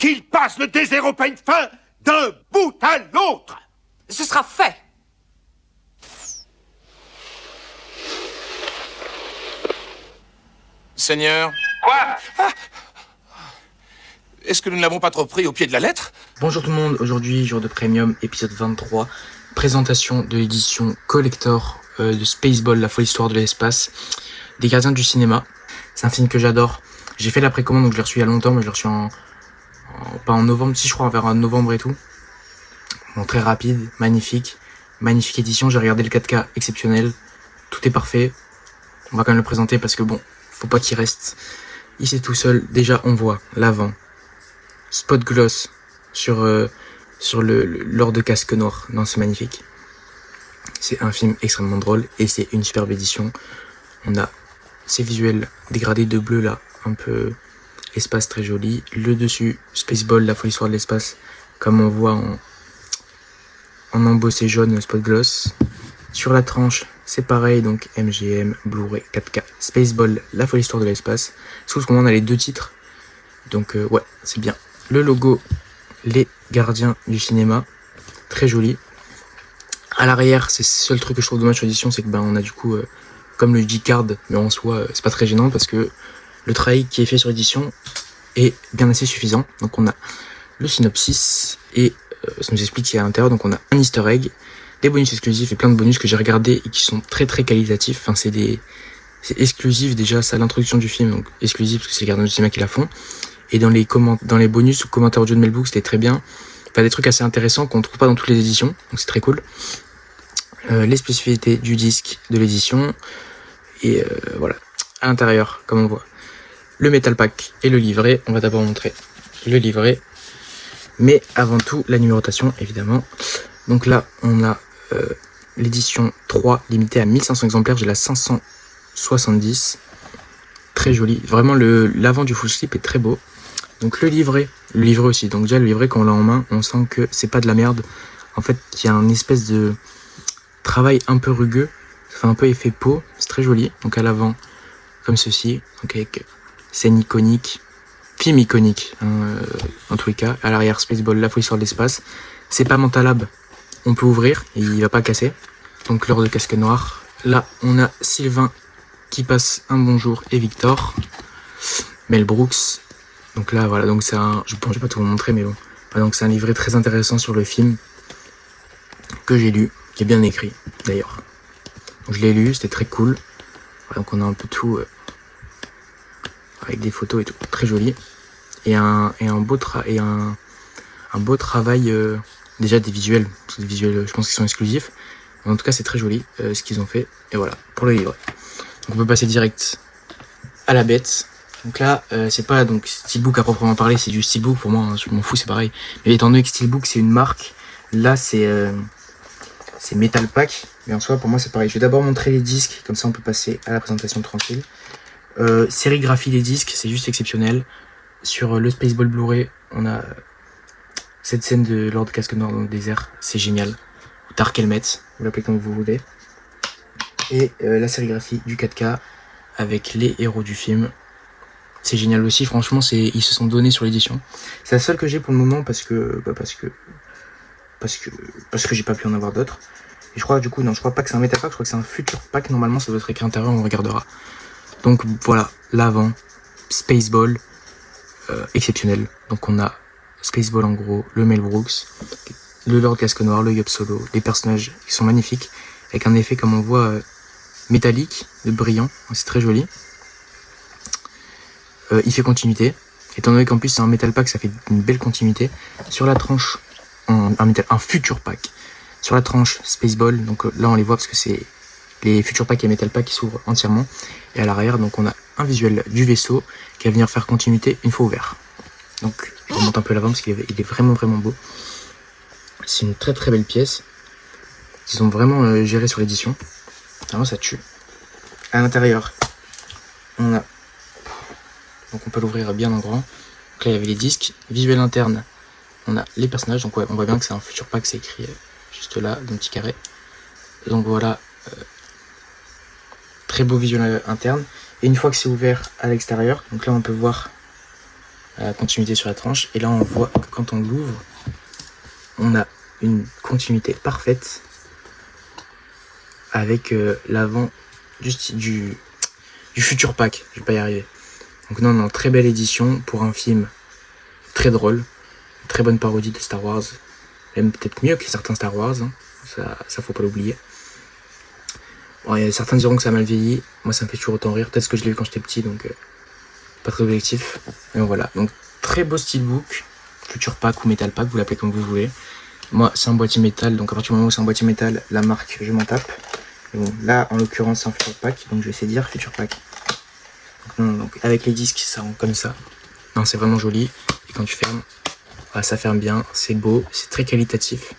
qu'il passe le désert au peigne fin d'un bout à l'autre. Ce sera fait. Seigneur. Quoi? Est-ce que nous ne l'avons pas trop pris au pied de la lettre? Bonjour tout le monde, aujourd'hui jour de Premium, épisode 23, présentation de l'édition collector de Spaceball, la folle histoire de l'espace, des gardiens du cinéma. C'est un film que j'adore, j'ai fait la précommande donc je l'ai reçu il y a longtemps, mais je l'ai reçu pas en novembre, si je crois vers novembre et tout. Bon, très rapide, magnifique édition, j'ai regardé le 4K exceptionnel, tout est parfait. On va quand même le présenter parce que bon, faut pas qu'il reste ici tout seul. Déjà on voit l'avant, spot gloss sur l'or de casque noir. Non, c'est magnifique. C'est un film extrêmement drôle et c'est une superbe édition. On a ces visuels dégradés de bleu là, un peu espace très joli. Le dessus, Spaceball, la folle histoire de l'espace, comme on voit en embossé jaune spot gloss. Sur la tranche, c'est pareil, donc MGM, Blu-ray, 4K, Spaceball, la folle histoire de l'espace. Sous ce moment, on a les deux titres. Donc ouais, c'est bien. Le logo, les gardiens du cinéma, très joli. À l'arrière, c'est le seul truc que je trouve dommage sur l'édition, c'est que on a du coup comme le G-Card, mais en soi, c'est pas très gênant parce que le travail qui est fait sur l'édition est bien assez suffisant. Donc on a le synopsis et ça nous explique qu'il y a à l'intérieur. Donc on a un easter egg, des bonus exclusifs et plein de bonus que j'ai regardés et qui sont très très qualitatifs. Enfin, c'est exclusif déjà, ça l'introduction du film, donc exclusif parce que c'est les gardiens du cinéma qui la font. Et dans les bonus ou commentaires audio de Mel Brooks, c'était très bien. Enfin, des trucs assez intéressants qu'on ne trouve pas dans toutes les éditions, donc c'est très cool. Les spécificités du disque de l'édition. Et voilà, à l'intérieur, comme on voit, le Metal Pack et le livret. On va d'abord montrer le livret. Mais avant tout, la numérotation, évidemment. Donc là, on a l'édition 3, limitée à 1500 exemplaires. J'ai la 570. Très joli. Vraiment, l'avant du full slip est très beau. Donc le livret aussi. Donc déjà, le livret, quand on l'a en main, on sent que c'est pas de la merde. En fait, il y a un espèce de travail un peu rugueux. Ça fait un peu effet peau. C'est très joli. Donc à l'avant, comme ceci. Donc avec scène iconique. Film iconique, en tous les cas. À l'arrière, Spaceball, la folie sur l'espace. C'est pas Mentalab. On peut ouvrir et il va pas casser. Donc l'or de casque noir. Là, on a Sylvain qui passe un bonjour et Victor. Mel Brooks. Donc là, voilà, donc c'est je vais pas tout vous montrer, mais bon. Donc c'est un livret très intéressant sur le film que j'ai lu, qui est bien écrit d'ailleurs. Donc je l'ai lu, c'était très cool. Voilà, donc on a un peu tout avec des photos et tout, très joli. Et un beau travail déjà des visuels. Des visuels, je pense qu'ils sont exclusifs. En tout cas, c'est très joli ce qu'ils ont fait. Et voilà pour le livret. Donc on peut passer direct à la bête. Donc là, c'est pas donc Steelbook à proprement parler, c'est du Steelbook pour moi, hein, je m'en fous, c'est pareil. Mais étant donné que Steelbook c'est une marque, là c'est Metal Pack, mais en soi pour moi c'est pareil. Je vais d'abord montrer les disques, comme ça on peut passer à la présentation tranquille. Sérigraphie des disques, c'est juste exceptionnel. Sur le Spaceball Blu-ray, on a cette scène de Lord Casque Noir dans le désert, c'est génial. Dark Helmet, vous l'appelez comme vous voulez. Et la sérigraphie du 4K avec les héros du film. C'est génial aussi, franchement, ils se sont donnés sur l'édition. C'est la seule que j'ai pour le moment parce que j'ai pas pu en avoir d'autres. Et je crois du coup, non, je crois pas que c'est un Metal Pack, je crois que c'est un Future Pack. Normalement, ça doit être écrit à l'intérieur, on regardera. Donc voilà, l'avant, Spaceball, exceptionnel. Donc on a Spaceball en gros, le Mel Brooks, le Lord Casque Noir, le Yup Solo, les personnages qui sont magnifiques, avec un effet comme on voit métallique, de brillant, c'est très joli. Il fait continuité, étant donné qu'en plus c'est un Metal Pack, ça fait une belle continuité. Sur la tranche, un Future Pack. Sur la tranche Spaceball, donc là on les voit parce que c'est les Future Pack et Metal Pack qui s'ouvrent entièrement. Et à l'arrière, donc on a un visuel du vaisseau qui va venir faire continuité une fois ouvert. Donc je remonte un peu l'avant parce qu'il est vraiment vraiment beau. C'est une très très belle pièce. Ils ont vraiment géré sur l'édition. Vraiment ça tue. À l'intérieur, on a... Donc on peut l'ouvrir bien en grand. Donc là il y avait les disques. Visuel interne, on a les personnages. Donc ouais, on voit bien que c'est un Future Pack, c'est écrit juste là, d'un petit carré. Donc voilà, très beau visuel interne. Et une fois que c'est ouvert à l'extérieur, donc là on peut voir la continuité sur la tranche. Et là, on voit que quand on l'ouvre, on a une continuité parfaite avec l'avant du futur pack. Je vais pas y arriver. Donc non, très belle édition pour un film très drôle, très bonne parodie de Star Wars, même peut-être mieux que certains Star Wars, hein. Ça faut pas l'oublier. Bon, certains diront que ça a mal vieilli, moi ça me fait toujours autant rire, peut-être que je l'ai vu quand j'étais petit, donc pas très objectif. Mais bon, voilà, donc très beau steelbook, futur pack ou metal pack, vous l'appelez comme vous voulez. Moi c'est un boîtier métal, donc à partir du moment où c'est un boîtier métal, la marque je m'en tape. Mais bon, là en l'occurrence c'est un futur pack, donc je vais essayer de dire futur pack. Donc avec les disques ça rend comme ça. Non, c'est vraiment joli. Et quand tu fermes, voilà, ça ferme bien, c'est beau, c'est très qualitatif.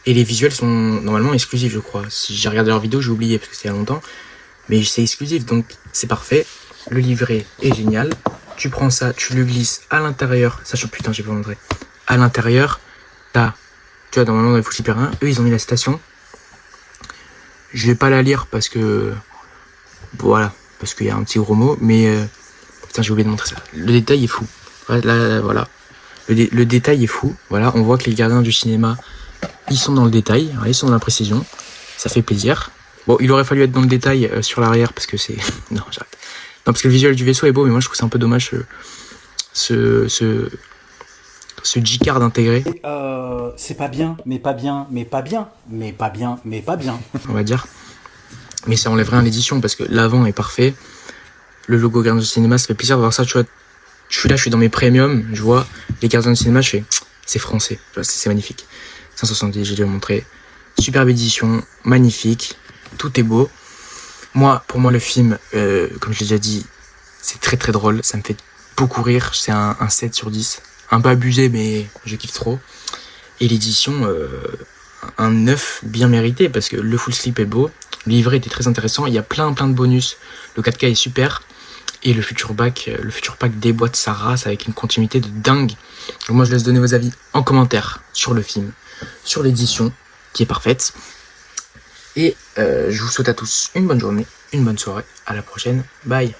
Et les visuels sont normalement exclusifs, je crois. Si j'ai regardé leur vidéo, j'ai oublié parce que c'était il y a longtemps. Mais c'est exclusif, donc c'est parfait. Le livret est génial. Tu prends ça, tu le glisses à l'intérieur. Sachant, putain, j'ai pas montré. À l'intérieur, tu vois, normalement dans les Full Super 1, eux ils ont mis la citation. Je vais pas la lire parce que. Voilà, parce qu'il y a un petit gros mot, mais. Putain, j'ai oublié de montrer ça. Le détail est fou. Là, voilà. Le détail est fou. Voilà, on voit que les gardiens du cinéma, ils sont dans le détail. Voilà, ils sont dans la précision. Ça fait plaisir. Bon, il aurait fallu être dans le détail sur l'arrière parce que c'est. Non, j'arrête. Non, parce que le visuel du vaisseau est beau, mais moi je trouve que c'est un peu dommage ce G-card intégré. C'est pas bien, mais pas bien, mais pas bien, mais pas bien, mais pas bien. On va dire. Mais ça enlève rien à l'édition parce que l'avant est parfait. Le logo Gardiens du cinéma, ça fait plaisir de voir ça, tu vois. Je suis là, je suis dans mes premiums, je vois les Gardiens du cinéma, je fais c'est français, c'est magnifique. 570, j'ai déjà montré. Superbe édition, magnifique, tout est beau. Pour moi, le film, comme je l'ai déjà dit, c'est très très drôle, ça me fait beaucoup rire, c'est un 7 sur 10. Un peu abusé, mais je kiffe trop. Et l'édition, un 9 bien mérité, parce que le full slip est beau, le livret était très intéressant, il y a plein de bonus, le 4K est super, et le futur pack déboîte sa race avec une continuité de dingue. Donc moi je laisse donner vos avis en commentaire sur le film, sur l'édition, qui est parfaite. Et je vous souhaite à tous une bonne journée, une bonne soirée, à la prochaine, bye.